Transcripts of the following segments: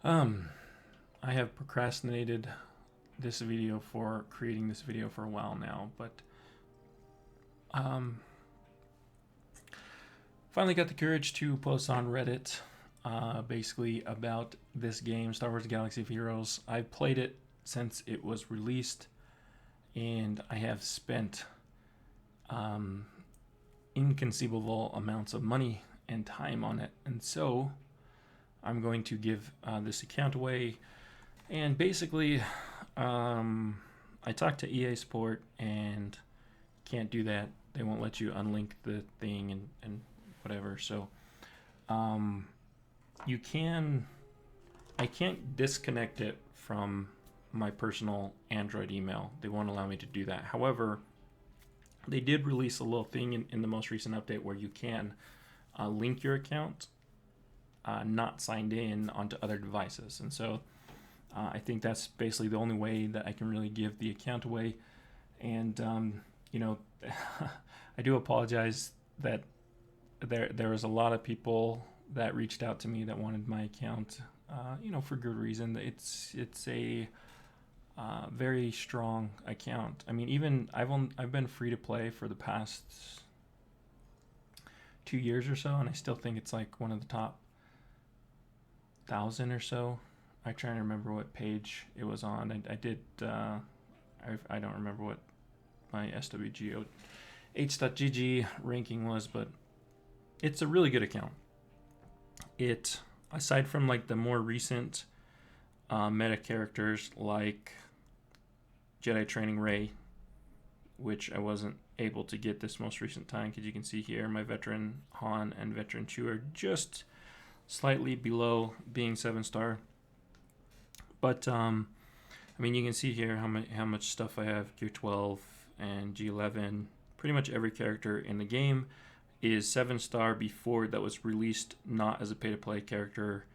I have procrastinated creating this video for a while now, but um, finally got the courage to post on Reddit, basically about this game, Star Wars Galaxy of Heroes. I've played it since it was released, and I have spent inconceivable amounts of money and time on it, and so I'm going to give this account away. And basically, I talked to EA Sport and can't do that. They won't let you unlink the thing and whatever. So you can, I can't disconnect it from my personal Android email. They won't allow me to do that. However, they did release a little thing in the most recent update where you can link your account not signed in onto other devices. And so I think that's basically the only way that I can really give the account away. And, I do apologize that there was a lot of people that reached out to me that wanted my account, for good reason. It's a very strong account. I mean, even I've been free to play for the past 2 years or so, and I still think it's like one of the top 1,000 or so. I'm trying to remember what page it was on. I don't remember what my SWGOH.GG ranking was, but it's a really good account. It, aside from like the more recent meta characters like Jedi Training Rey, which I wasn't able to get this most recent time, because you can see here my veteran Han and veteran Chewie are just slightly below being 7-star. But you can see here how much stuff I have. Gear 12 and G11. Pretty much every character in the game is 7-star before that was released, not as a pay-to-play character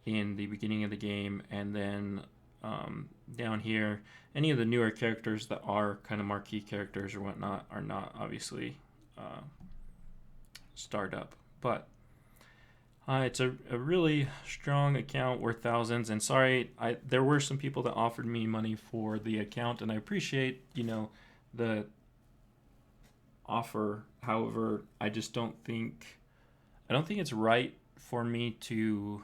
in the beginning of the game. And then down here, any of the newer characters that are kind of marquee characters or whatnot are not obviously starred up. But it's a really strong account worth thousands. And sorry, there were some people that offered me money for the account, and I appreciate the offer. However, I don't think it's right for me to,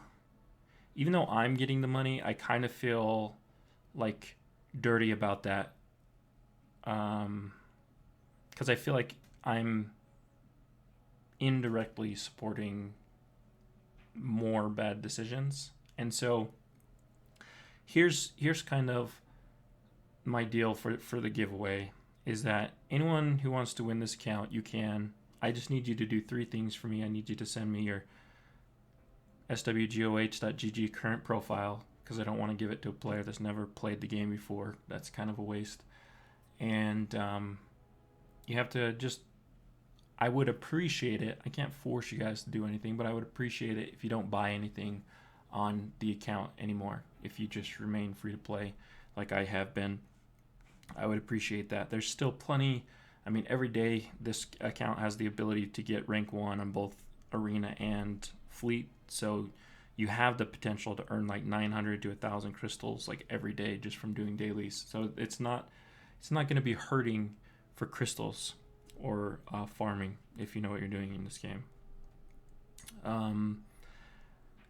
even though I'm getting the money, I kind of feel like dirty about that, because I feel like I'm indirectly supporting more bad decisions. And so here's kind of my deal for the giveaway, is that anyone who wants to win this account, you can. I just need you to do 3 things for me. I need you to send me your SWGOH.GG current profile, because I don't want to give it to a player that's never played the game before. That's kind of a waste. And you have to just, I would appreciate it. I can't force you guys to do anything, but I would appreciate it if you don't buy anything on the account anymore. If you just remain free to play like I have been, I would appreciate that. There's still plenty. I mean, every day this account has the ability to get rank 1 on both arena and fleet. So you have the potential to earn like 900 to 1,000 crystals like every day just from doing dailies. So it's not going to be hurting for crystals or farming if you know what you're doing in this game.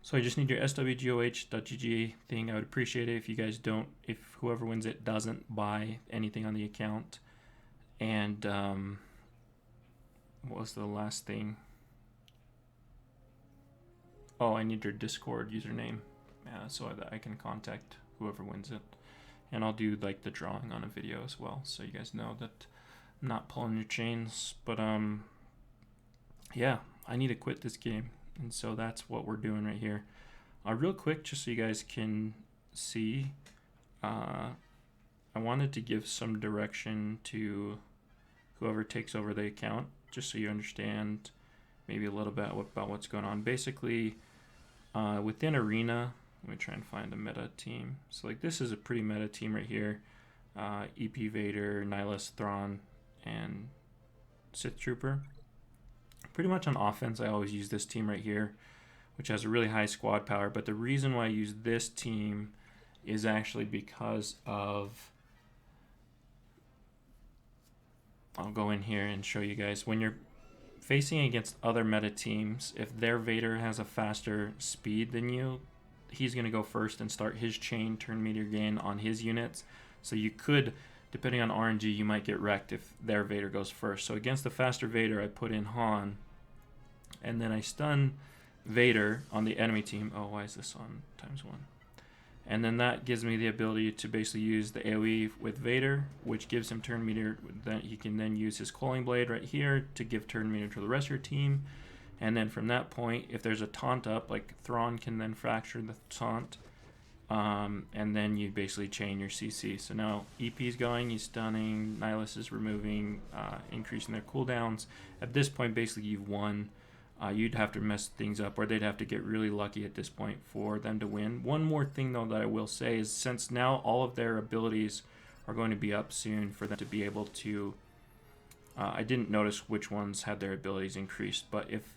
So I just need your SWGOH.GG thing. I would appreciate it if you guys if whoever wins it doesn't buy anything on the account. And what was the last thing? Oh, I need your Discord username so that I can contact whoever wins it. And I'll do like the drawing on a video as well, so you guys know that I'm not pulling your chains. But yeah, I need to quit this game, and so that's what we're doing right here. Real quick, just so you guys can see, I wanted to give some direction to whoever takes over the account, just so you understand maybe a little bit about what's going on. Basically, within Arena, let me try and find a meta team. So like this is a pretty meta team right here. EP Vader, Nihilus, Thrawn, and Sith Trooper. Pretty much on offense, I always use this team right here. which has a really high squad power. But the reason why I use this team is actually because of, I'll go in here and show you guys, when you're facing against other meta teams, if their Vader has a faster speed than you, he's going to go first and start his chain turn meter gain on his units. So you could, depending on RNG, you might get wrecked if their Vader goes first. So against the faster Vader, I put in Han, and then I stun Vader on the enemy team. Oh, why is this on ×1? And then that gives me the ability to basically use the AoE with Vader, which gives him turn meter. That he can then use his Coiling Blade right here to give turn meter to the rest of your team. And then from that point, if there's a taunt up, like Thrawn can then fracture the taunt. And then you basically chain your CC. So now EP's going, he's stunning, Nihilus is removing, increasing their cooldowns. At this point, basically you've won. You'd have to mess things up, or they'd have to get really lucky at this point for them to win. One more thing, though, that I will say is, since now all of their abilities are going to be up soon for them to be able to... I didn't notice which ones had their abilities increased, but if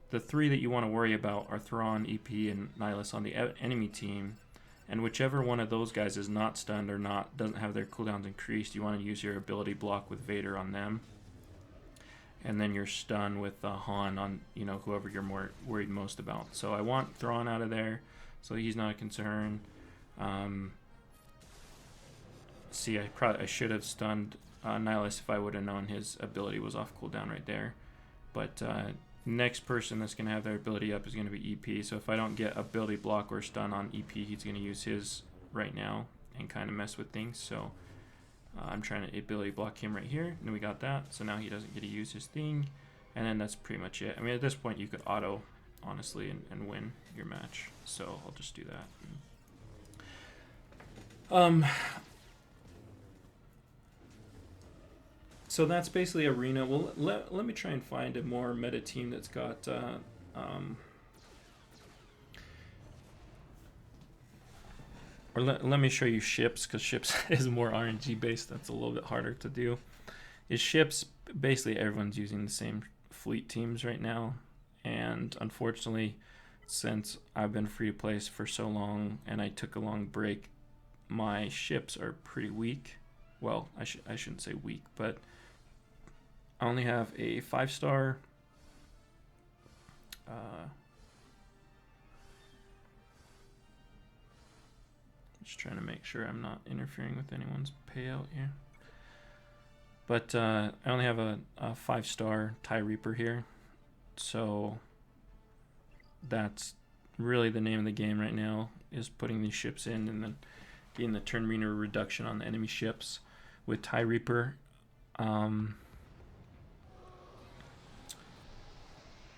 the three that you want to worry about are Thrawn, EP, and Nihilus on the enemy team, and whichever one of those guys is not stunned or doesn't have their cooldowns increased, you want to use your ability block with Vader on them. And then you're stunned with Han on, whoever you're more worried most about. So I want Thrawn out of there, so he's not a concern. See, I should have stunned Nihilus if I would have known his ability was off cooldown right there. But next person that's going to have their ability up is going to be EP. So if I don't get ability block or stun on EP, he's going to use his right now and kind of mess with things. So I'm trying to ability block him right here, and we got that. So now he doesn't get to use his thing, and then that's pretty much it. I mean, at this point, you could auto, honestly, and win your match. So I'll just do that. So that's basically Arena. Well, let me try and find a more meta team that's got... Or let me show you ships, because ships is more RNG based. That's a little bit harder to do. Is ships, basically everyone's using the same fleet teams right now. And unfortunately, since I've been free to play for so long and I took a long break, my ships are pretty weak. Well, I shouldn't say weak, but I only have a 5-star. Just trying to make sure I'm not interfering with anyone's payout here. But I only have a 5-star TIE Reaper here. So that's really the name of the game right now, is putting these ships in and then getting the turn meter reduction on the enemy ships with TIE Reaper.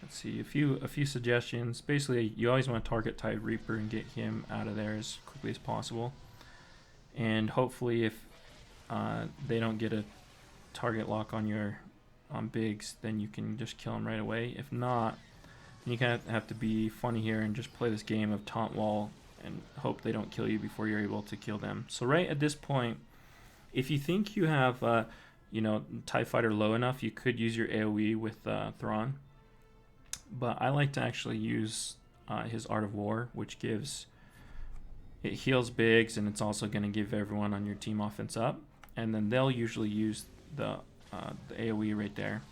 Let's see, a few suggestions. Basically, you always want to target TIE Reaper and get him out of there as quickly as possible. And hopefully, if they don't get a target lock on your bigs, then you can just kill them right away. If not, you kind of have to be funny here and just play this game of taunt wall and hope they don't kill you before you're able to kill them. So right at this point, if you think you have TIE Fighter low enough, you could use your AoE with Thrawn. But I like to actually use his Art of War, which it heals bigs, and it's also going to give everyone on your team offense up. And then they'll usually use the AoE right there.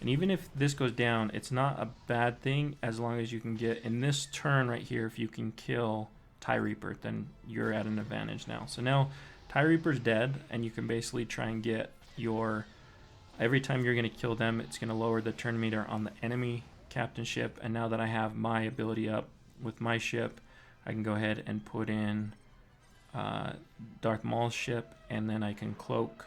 And even if this goes down, it's not a bad thing as long as you can get, in this turn right here, if you can kill TIE Reaper, then you're at an advantage now. So now TIE Reaper's dead, and you can basically try and get your... Every time you're going to kill them, it's going to lower the turn meter on the enemy captain ship. And now that I have my ability up with my ship, I can go ahead and put in Darth Maul's ship, and then I can cloak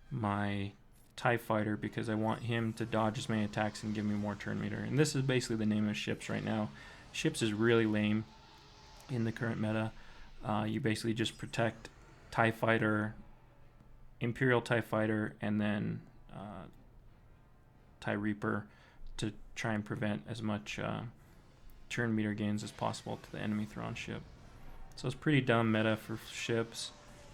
my TIE Fighter because I want him to dodge as many attacks and give me more turn meter. And this is basically the name of ships right now. Ships is really lame in the current meta. You basically just protect TIE Fighter, Imperial TIE Fighter, and then TIE Reaper to try and prevent as much turn meter gains as possible to the enemy Thrawn ship. So it's pretty dumb meta for ships.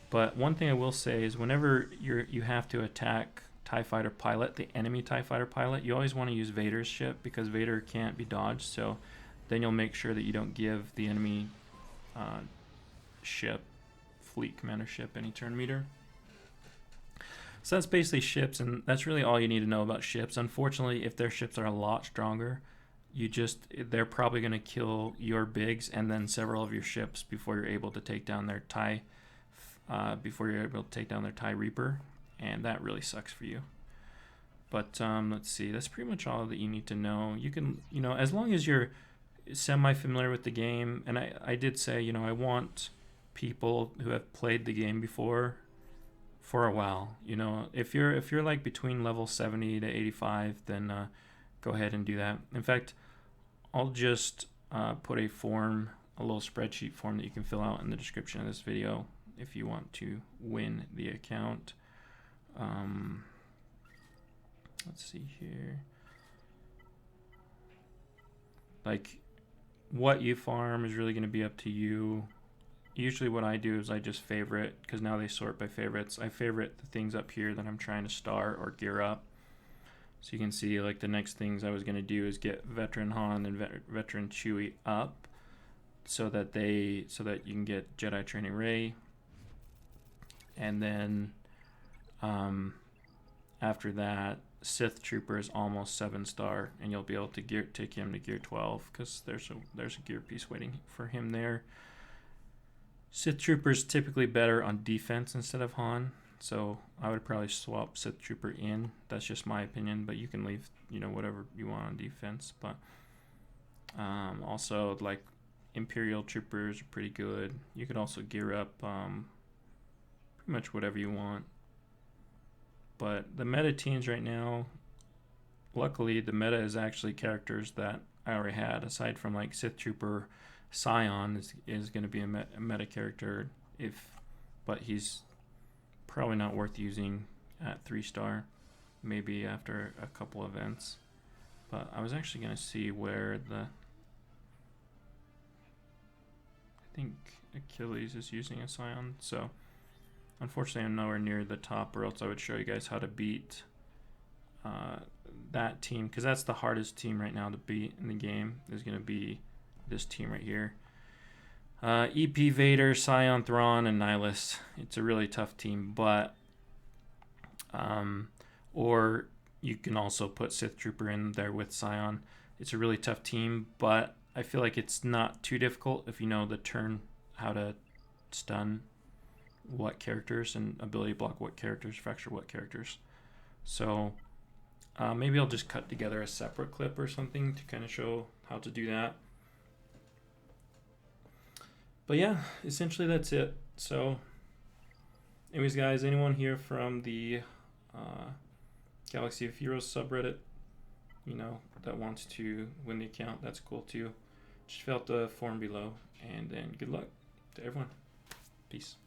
But one thing I will say is whenever you have to attack TIE Fighter pilot, the enemy TIE Fighter pilot, you always want to use Vader's ship because Vader can't be dodged. So then you'll make sure that you don't give the enemy fleet commander ship any turn meter. So that's basically ships, and that's really all you need to know about ships. Unfortunately, if their ships are a lot stronger, they're probably going to kill your bigs and then several of your ships before you're able to take down their TIE Reaper, and that really sucks for you. But let's see, that's pretty much all that you need to know. You can, as long as you're semi-familiar with the game, and I did say, I want people who have played the game before for a while. If you're like between level 70 to 85, then go ahead and do that. In fact, I'll just put a little spreadsheet form that you can fill out in the description of this video if you want to win the account. Let's see here. Like, what you farm is really going to be up to you. Usually what I do is I just favorite, because now they sort by favorites. I favorite the things up here that I'm trying to star or gear up. So you can see, like, the next things I was going to do is get Veteran Han and Veteran Chewie up so that you can get Jedi Training Rey. And then after that, Sith Trooper is almost 7-star, and you'll be able to take him to gear 12 because there's a gear piece waiting for him there. Sith Trooper is typically better on defense instead of Han, so I would probably swap Sith Trooper in. That's just my opinion, but you can leave whatever you want on defense. But also, like, Imperial Troopers are pretty good. You could also gear up pretty much whatever you want. But the meta teams right now, luckily the meta is actually characters that I already had, aside from like Sith Trooper. Scion is going to be a meta character, but he's probably not worth using at 3-star, maybe after a couple events. But I was actually going to see where I think Achilles is using a Scion, so unfortunately I'm nowhere near the top, or else I would show you guys how to beat that team, because that's the hardest team right now to beat in the game, is going to be this team right here. EP Vader, Scion, Thrawn, and Nihilus. It's a really tough team, but or you can also put Sith Trooper in there with Scion. It's a really tough team, but I feel like it's not too difficult if you know the turn, how to stun what characters and ability block what characters, fracture what characters. So maybe I'll just cut together a separate clip or something to kind of show how to do that. But yeah, essentially that's it. So anyways, guys, anyone here from the Galaxy of Heroes subreddit, that wants to win the account, that's cool too. Just fill out the form below, and then good luck to everyone. Peace.